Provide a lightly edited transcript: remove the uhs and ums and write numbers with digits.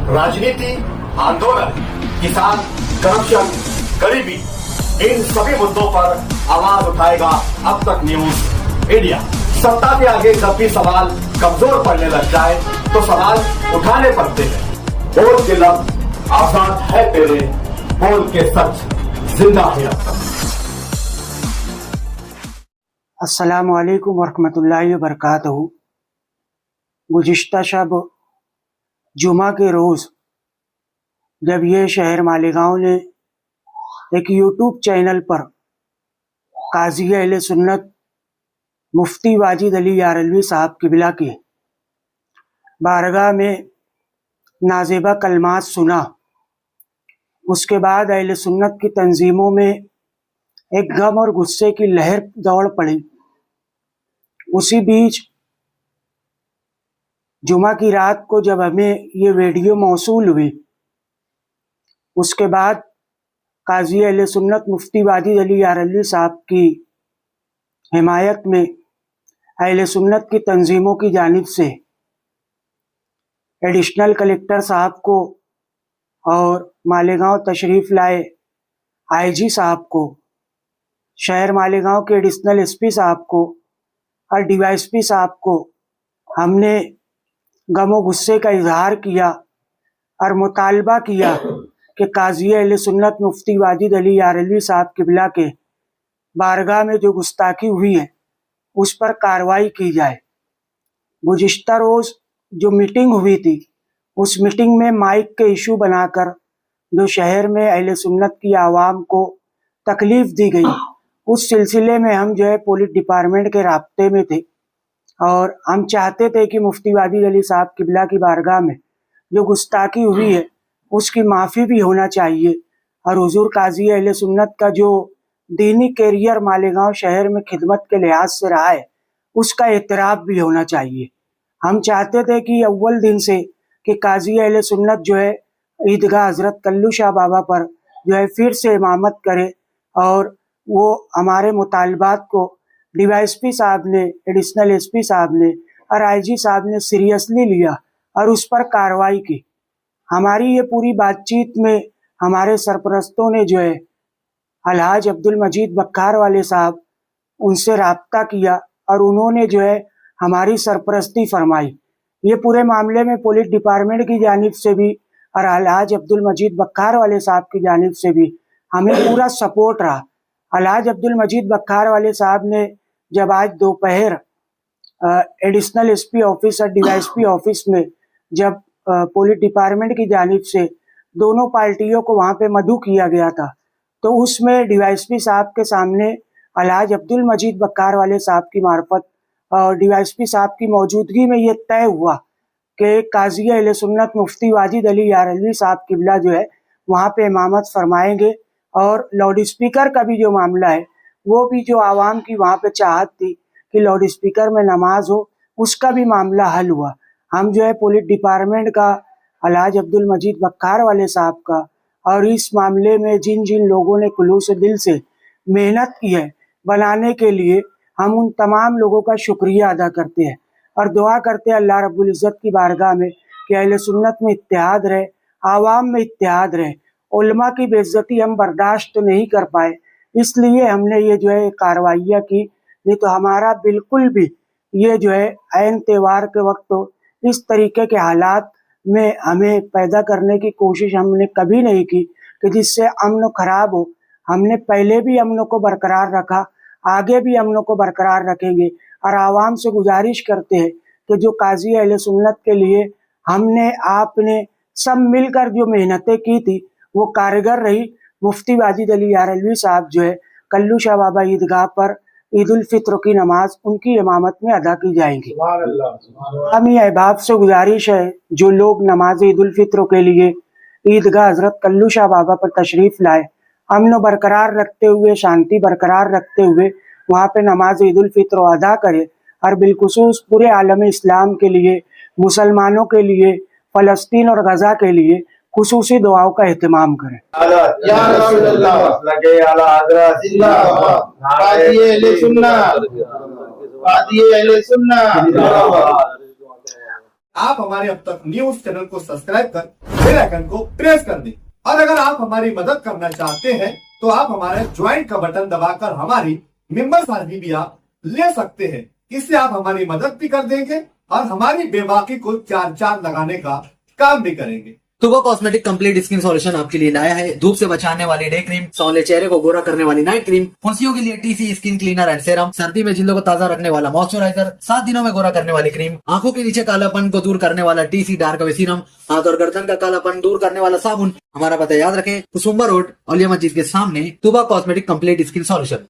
राजनीति, आंदोलन, किसान, करप्शन, गरीबी, इन सभी मुद्दों पर आवाज उठाएगा अब तक न्यूज इंडिया। सत्ता के आगे जब भी सवाल कमजोर पड़ने लग जाए तो सवाल उठाने पड़ते हैं। बोल के लफ्ज आजाद है तेरे, बोल के सच जिंदा है अब तक। अस्सलामु अलैकुम वरहमतुल्लाहि वबरकातुहू। गुज़िश्ता शब जुमा के रोज़ जब ये शहर मालेगांव ने एक यूट्यूब चैनल पर काज़ी अहले सुन्नत मुफ्ती वाजिद अली यारलवी साहब क़िबला के बारगाह में नाज़ेबा कलमात सुना, उसके बाद अहले सुन्नत की तंजीमों में एक गम और गुस्से की लहर दौड़ पड़ी। उसी बीच जुमा की रात को जब हमें ये वीडियो मौसूल हुई, उसके बाद काज़ी अहले सुन्नत मुफ्ती वाजिद अली यारलवी साहब की हिमायत में अहले सुन्नत की तंजीमों की जानिब से एडिशनल कलेक्टर साहब को और मालेगांव तशरीफ़ लाए आईजी साहब को, शहर मालेगांव के एडिशनल एसपी साहब को और डीवाईएसपी साहब को हमने गमो गुस्से का इजहार किया और मुतालबा किया कि काज़ी अहले सुन्नत मुफ्ती वाजिद अली यारलवी साहब क़िबला के बारगाह में जो गुस्ताखी हुई है उस पर कार्रवाई की जाए। गुज़िश्ता रोज़ जो मीटिंग हुई थी, उस मीटिंग में माइक के इशू बनाकर जो शहर में अहले सुन्नत की आवाम को तकलीफ़ दी गई, उस सिलसिले में हम जो है पुलिस डिपार्टमेंट के राब्ते में थे और हम चाहते थे कि मुफ्ती वाजिद अली साहब क़िबला की बारगाह में जो गुस्ताखी हुई है उसकी माफ़ी भी होना चाहिए और हुजूर काज़ी अहले सुन्नत का जो दीनी कैरियर मालेगांव शहर में खिदमत के लिहाज से रहा है उसका एतराफ़ भी होना चाहिए। हम चाहते थे कि अव्वल दिन से कि काज़ी अहले सुन्नत जो है ईदगाह हज़रत कल्लू शाह बाबा पर जो है फिर से इमामत करे और वो हमारे मुतालबात को डीवाईएसपी साहब ने, एडिशनल एसपी साहब ने और आईजी साहब ने सीरियसली लिया और उस पर कार्रवाई की। हमारी ये पूरी बातचीत में हमारे सरपरस्तों ने जो है अलहाज अब्दुल मजीद बक्कार वाले साहब उनसे राब्ता किया और उन्होंने जो है हमारी सरपरस्ती फरमाई। ये पूरे मामले में पुलिस डिपार्टमेंट की जानिब से भी और अलहाज अब्दुल मजीद बक्कार वाले साहब की जानिब से भी हमें पूरा सपोर्ट रहा। अलहाज अब्दुल मजीद बक्कार वाले साहब ने जब आज दोपहर एडिशनल एसपी ऑफिस और डीवाईएसपी ऑफिस में जब पुलिस डिपार्टमेंट की जानिब से दोनों पार्टियों को वहाँ पे मदऊ किया गया था, तो उसमें डीवाईएसपी साहब के सामने अलहाज अब्दुल मजीद बक्कार वाले साहब की मार्फत और डीवाईएसपी साहब की मौजूदगी में ये तय हुआ कि काज़ी अहले सुन्नत मुफ्ती वाजिद अली यारलवी साहब क़िबला जो है वहाँ पे इमामत फरमाएंगे और लाउड स्पीकर का भी जो मामला है वो भी जो आवाम की वहाँ पे चाहत थी कि लाउड स्पीकर में नमाज हो, उसका भी मामला हल हुआ। हम जो है पुलिस डिपार्टमेंट का, अलहाज अब्दुल मजीद बक्कार वाले साहब का और इस मामले में जिन जिन लोगों ने खुलूस दिल से मेहनत की है बनाने के लिए, हम उन तमाम लोगों का शुक्रिया अदा करते हैं और दुआ करते हैं अल्लाह रब्बुल इज़्ज़त की बारगाह में कि अहले सुन्नत में इत्तेहाद रहे, आवाम में इत्तेहाद रहे। उलमा की बेइज्जती हम बर्दाश्त तो नहीं कर पाए, इसलिए हमने ये जो है कार्रवाइयाँ की। नहीं तो हमारा बिल्कुल भी ये जो है ऐन त्योहार के वक्त तो इस तरीके के हालात में हमें पैदा करने की कोशिश हमने कभी नहीं की कि जिससे अमन खराब हो। हमने पहले भी अमन को बरकरार रखा, आगे भी अमन को बरकरार रखेंगे और आवाम से गुजारिश करते हैं कि जो काज़ी अहले सुन्नत के लिए हमने आपने सब मिलकर जो मेहनतें की थी वो कारगर रही। मुफ्ती वाजिद अली यारलवी साहब जो है कल्लू शाह बाबा ईदगाह पर ईद उल फित्र की नमाज उनकी इमामत में अदा की जाएगी। हमें अहबाब से गुजारिश है जो लोग नमाज ईद उल फित्र के लिए ईदगाह हज़रत कल्लू शाह बाबा पर तशरीफ़ लाए, अमन बरकरार रखते हुए, शांति बरकरार रखते हुए वहाँ पे नमाज ईद उल फित्र अदा करे और बिलखुसूस पूरे आलम इस्लाम के लिए, मुसलमानों के लिए, फ़लस्तीन और गज़ा के लिए खुसूसी दुआओं का एहतमाम करें। आप हमारे अब तक न्यूज चैनल को सब्सक्राइब कर बेल आइकन को प्रेस कर दें। और अगर आप हमारी मदद करना चाहते हैं तो आप हमारे ज्वाइन का बटन दबाकर हमारी मेंबर साझी भी आप ले सकते हैं। इससे आप हमारी मदद भी कर देंगे और हमारी बेबाकी को चार चांद लगाने का काम भी करेंगे। तुबा कॉस्मेटिक कंप्लीट स्किन सॉल्यूशन आपके लिए लाया है धूप से बचाने वाली डे क्रीम, सौंले चेहरे को गोरा करने वाली नाइट क्रीम, फुंसियों के लिए TC skin cleaner and serum, सर्दी में जिल्दों को ताजा रखने वाला मॉइस्चराइजर, 7 दिनों में गोरा करने वाली क्रीम, आंखों के नीचे कालापन को दूर करने वाला टीसी डार्क वे सीरम, हाथ और गर्दन का कालापन दूर करने वाला साबुन। हमारा पता याद रखें, कुसुम्बा रोड, औलिया मस्जिद के सामने, तुबा कॉस्मेटिक कंप्लीट स्किन सॉल्यूशन।